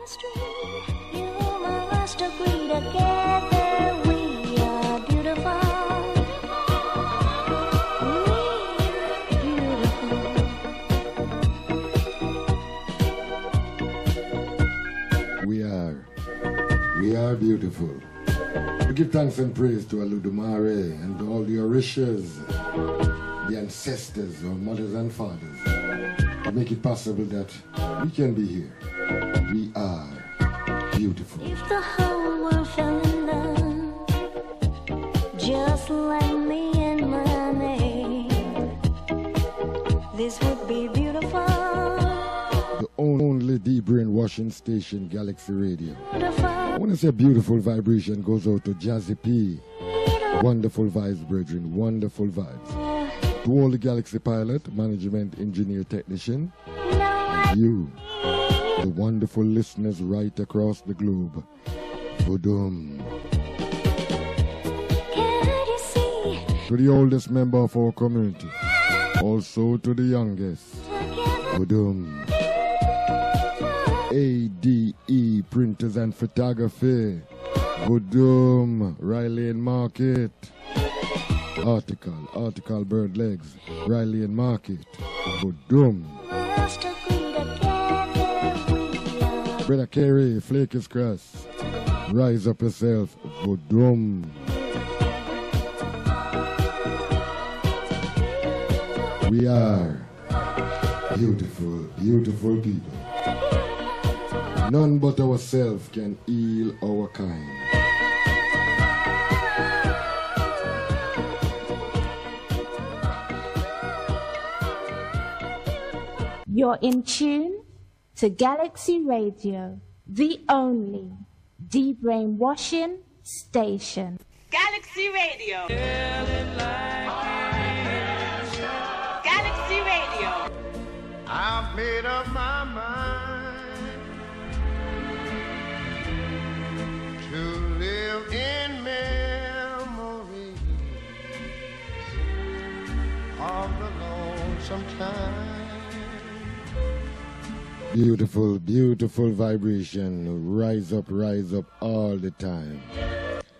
You must agree together we are beautiful. We are beautiful. We give thanks and praise to Aludumare and to all the Orishas, the ancestors, our mothers and fathers, to make it possible that we can be here. We are beautiful. If the whole world fell in love, just like me and my name, this would be beautiful. The only deep brainwashing station, Galaxy Radio. Beautiful. I want to say beautiful vibration goes out to Jazzy P. Wonderful vibes, brethren. Wonderful vibes. To all the Galaxy pilot, management, engineer, technician, and you, the wonderful listeners right across the globe. Boom. To the oldest member of our community, also to the youngest. Boom. ADE Printers and Photography. Boom. Riley and Market. Article Bird Legs. Riley and Market. Boom. Brother Kerry, Flake is Cross. Rise up yourself. Boom. We are beautiful, beautiful people. None but ourselves can heal our kind. You're in tune to Galaxy Radio, the only deep brainwashing station. Galaxy Radio. Galaxy Radio. I've made up my mind to live in memory of the lonesome time. Beautiful, beautiful vibration. Rise up all the time.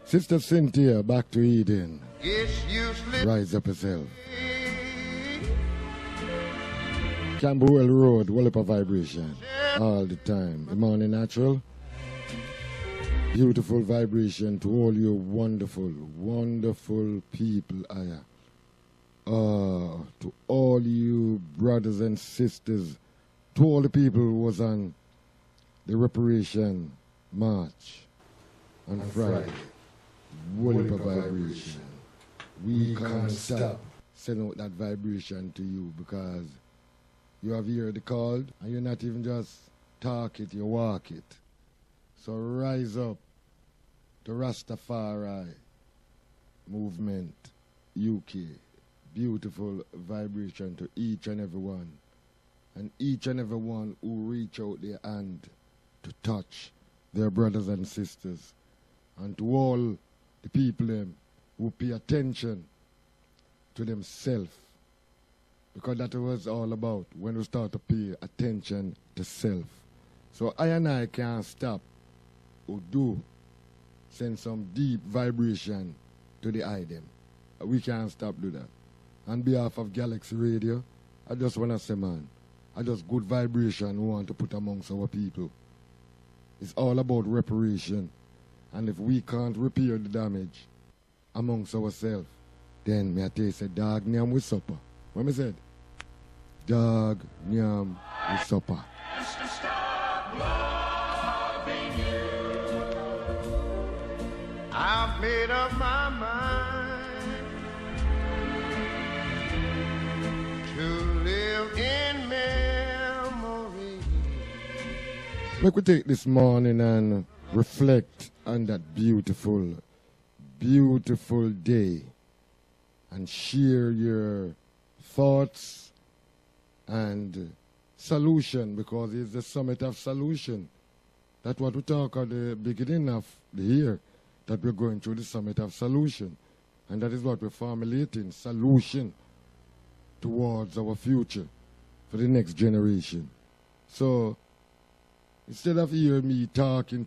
Sister Cynthia, back to Eden. Rise up yourself. Camberwell Road, Wallapa vibration. All the time. The morning natural. Beautiful vibration to all you wonderful, wonderful people. To all you brothers and sisters. To all the people who was on the reparation march on Friday. Wallapa vibration. We can't stop sending out that vibration to you because you have heard the call and you're not even just talk it, you walk it. So rise up to Rastafari movement, UK. Beautiful vibration to each and every one. And each and every one who reach out their hand to touch their brothers and sisters. And to all the people who pay attention to themselves. Because that's what it's all about when we start to pay attention to self. So I and I can't stop or do send some deep vibration to the item. We can't stop do that. On behalf of Galaxy Radio, I just want to say, man, I just good vibration we want to put amongst our people. It's all about reparation. And if we can't repair the damage amongst ourselves, then me I tell you, say, dog, nyam with supper. What me said? Dog, nyam with supper. I've made up my mind to live in memory. Let me take this morning and reflect on that beautiful, beautiful day and share your thoughts and solution, because it's the summit of solution. That's what we talk at the beginning of the year, that we're going through the summit of solution. And that is what we're formulating, solution towards our future for the next generation. So Instead of hear me talking,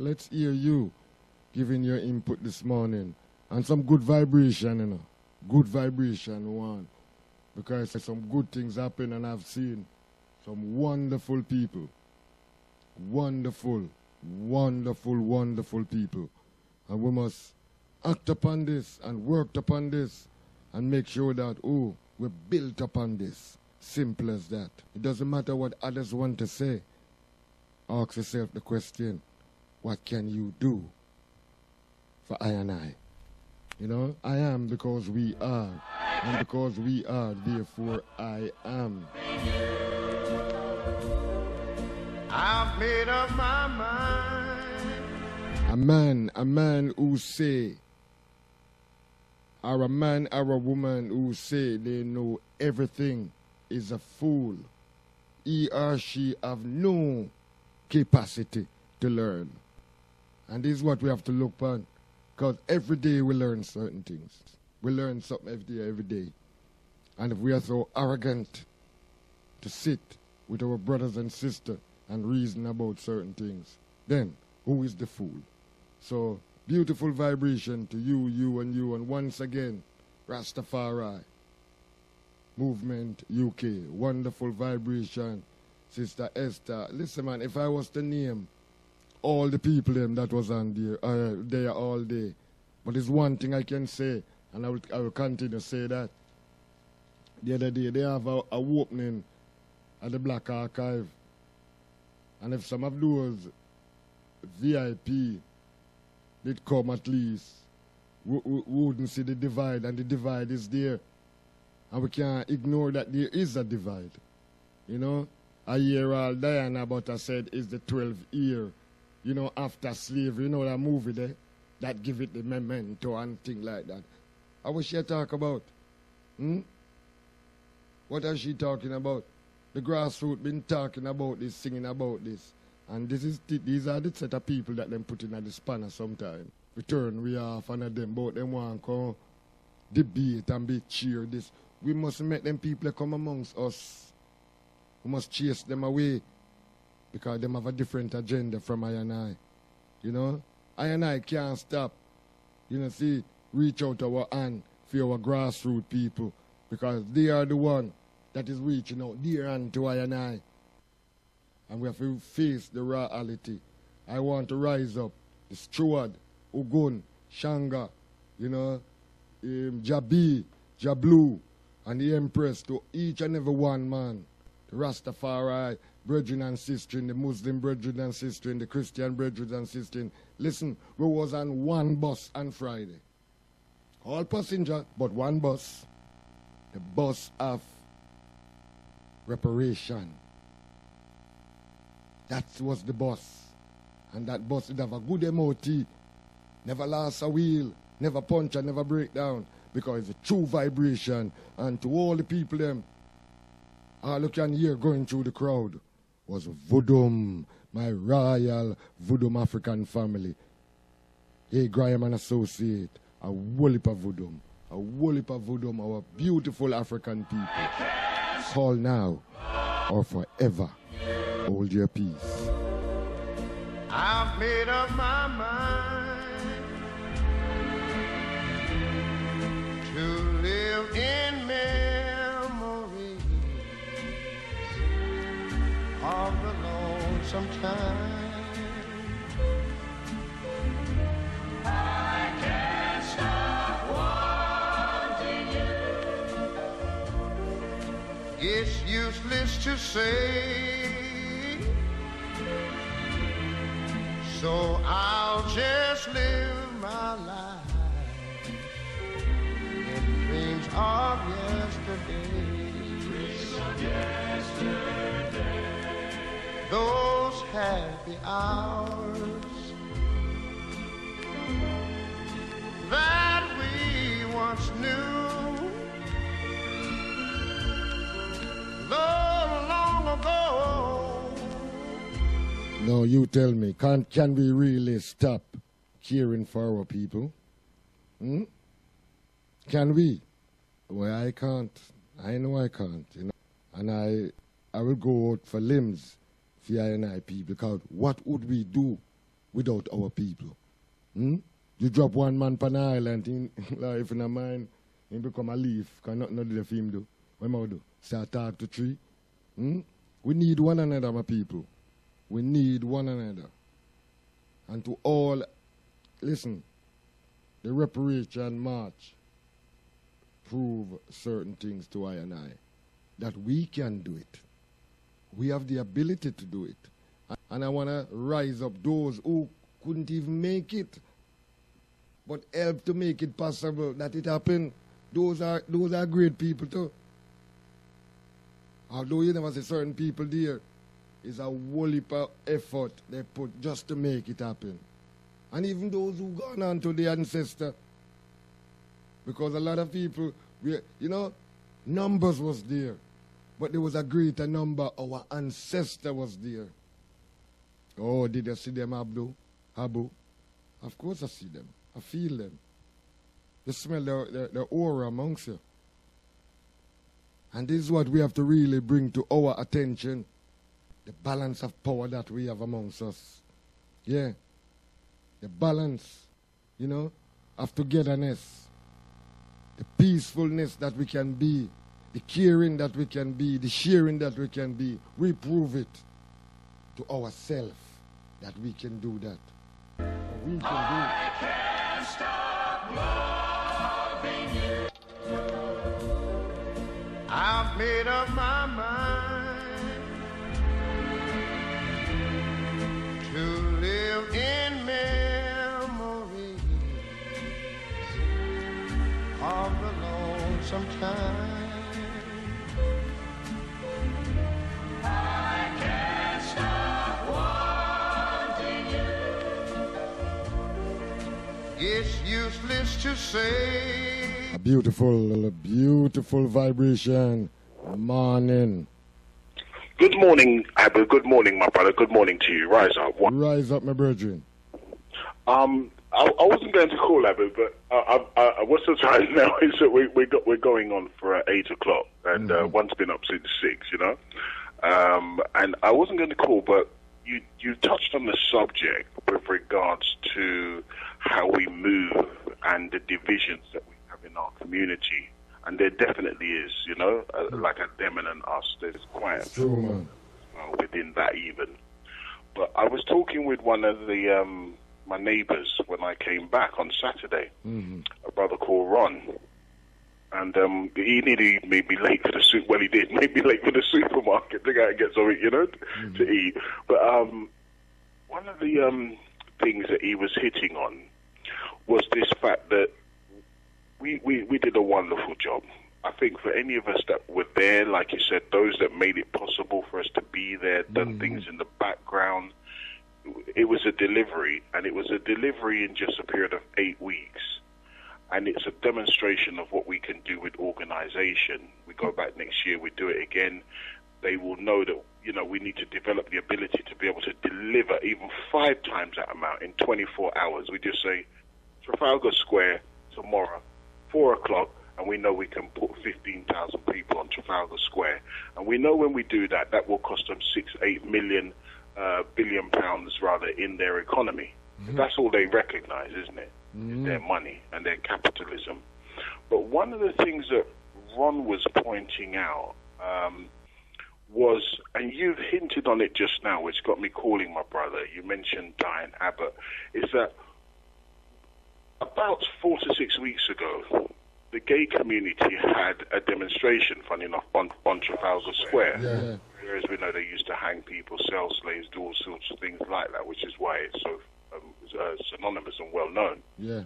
let's hear you giving your input this morning. And some good vibration, you know. Good vibration, one. Because some good things happen and I've seen some wonderful people. Wonderful, wonderful, wonderful people. And we must act upon this and work upon this and make sure that, oh, we're built upon this. Simple as that. It doesn't matter what others want to say. Ask yourself the question, what can you do for I and I? You know, I am because we are. And because we are, therefore I am. I've made up my mind. A man who say, or a man or a woman who say they know everything is a fool. He or she have no capacity to learn. And this is what we have to look upon. Because every day we learn certain things. We learn something every day. And if we are so arrogant to sit with our brothers and sisters and reason about certain things, then who is the fool? So, beautiful vibration to you, and once again, Rastafari Movement UK. Wonderful vibration, Sister Esther. Listen, man, if I was to name all the people them that was on there all day, but there's one thing I can say, and I will continue to say that. The other day, they have a opening at the Black Archive. And if some of those VIP did come at least, we wouldn't see the divide, and the divide is there. And we can't ignore that there is a divide. You know, I hear all Diana but I said is the 12th year, you know, after slavery. You know that movie there? That give it the memento and thing like that. How was she talk about? What is she talking about? The grassroots been talking about this, singing about this. And these are the set of people that them put in at the spanner sometime. We turn we off and them, both them want to come debate and be cheer this. We must make them people come amongst us. We must chase them away because them have a different agenda from I and I. You know? I and I can't stop. You know, see, reach out our hand for our grassroots people because they are the one that is reaching out their hand to I and I. And we have to face the reality. I want to rise up. The Steward, Ogun, Shanga, you know, Jabi, Jablu, and the Empress, to each and every one man. The Rastafari, brethren and sisters, the Muslim brethren and sisters, the Christian brethren and sisters. Listen, we was on one bus on Friday. All passenger, but one bus. The bus of reparation. That was the bus. And that bus did have a good MOT. Never lost a wheel. Never puncture, never break down. Because it's a true vibration. And to all the people them, all you can hear going through the crowd was Voodoo, my royal Voodoo African family. Hey, Graham and Associate, a whole heap of Voodoo. A whole heap of Voodoo, our beautiful African people. Call now or forever. Hold your peace. I've made up my mind to live in memories of the lonesome time. I can't stop wanting you. It's useless to say, so I'll just live my life in dreams of yesterday. Dreams of yesterday. Those happy hours that we once knew, though long ago. No, you tell me, can we really stop caring for our people? Can we? Well, I can't. I know I can't. You know, and I will go out for limbs for I and I people, because what would we do without our people? You drop one man on an island in life in a mine, he become a leaf, because nothing the film do. What am I do? Start talk to tree. We need one another, my people. We need one another. And to all, listen, the reparation march prove certain things to I and I, that we can do it. We have the ability to do it. And I want to rise up those who couldn't even make it, but help to make it possible that it happen. Those are great people too. Although you never see certain people there, it's a whole heap of effort they put just to make it happen. And even those who gone on to the ancestor, because a lot of people, numbers was there, but there was a greater number, our ancestor was there. Oh, did you see them, Aboo? Of course I see them. I feel them. You smell the aura amongst you. And this is what we have to really bring to our attention. The balance of power that we have amongst us. Yeah. The balance, of togetherness. The peacefulness that we can be. The caring that we can be. The sharing that we can be. We prove it to ourselves that we can do that. We can do it. I can't stop loving you. I've made up my mind to live in memories of the lonesome time. I can't stop wanting you. It's useless to say. A beautiful vibration. Morning. Good morning, Aboo. Good morning, my brother. Good morning to you. Rise up. Rise up, my brethren. I wasn't going to call Aboo, but what's the time now? Is that we're going on for 8 o'clock, and one's been up since 6. And I wasn't going to call, but you touched on the subject with regards to how we move and the divisions that we have in our community. And there definitely is, like a them and an us. There's quite a within that even. But I was talking with one of the my neighbours when I came back on Saturday, a brother called Ron. And he nearly made me late for the soup. Well, he did make me late for the supermarket to go and get something, to eat. But one of the things that he was hitting on was this fact that we did a wonderful job. I think for any of us that were there, like you said, those that made it possible for us to be there, done things in the background, it was a delivery, and it was a delivery in just a period of 8 weeks. And it's a demonstration of what we can do with organization. We go back next year, we do it again. They will know that, we need to develop the ability to be able to deliver even 5 times that amount in 24 hours. We just say, Trafalgar Square tomorrow, 4 o'clock, and we know we can put 15,000 people on Trafalgar Square. And we know when we do that, that will cost them 6-8 billion pounds rather in their economy. That's all they recognize, isn't it? Is their money and their capitalism. But one of the things that Ron was pointing out was, and you've hinted on it just now, which got me calling my brother, you mentioned Diane Abbott, is that about 4 to 6 weeks ago, the gay community had a demonstration, funny enough, on Trafalgar Square. Yeah. Whereas we know they used to hang people, sell slaves, do all sorts of things like that, which is why it's so synonymous and well known. Yeah.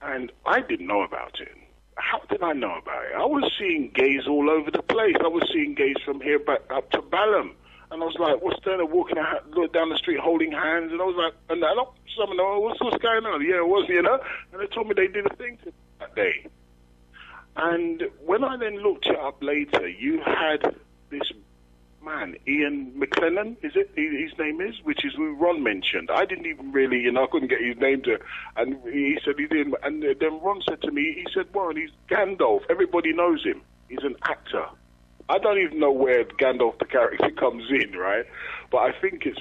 And I didn't know about it. How did I know about it? I was seeing gays all over the place. I was seeing gays from here back up to Balham. And I was like, what's there? They're walking down the street holding hands. And I was like, and some of them, what's going on? Yeah, it was, And they told me they did a thing that day. And when I then looked it up later, you had this man, Ian McLennan, is it? His name is, which is who Ron mentioned. I didn't even really, I couldn't get his name to, and he said he didn't. And then Ron said to me, he said, Warren, he's Gandalf. Everybody knows him. He's an actor. I don't even know where Gandalf the character comes in, right? But I think it's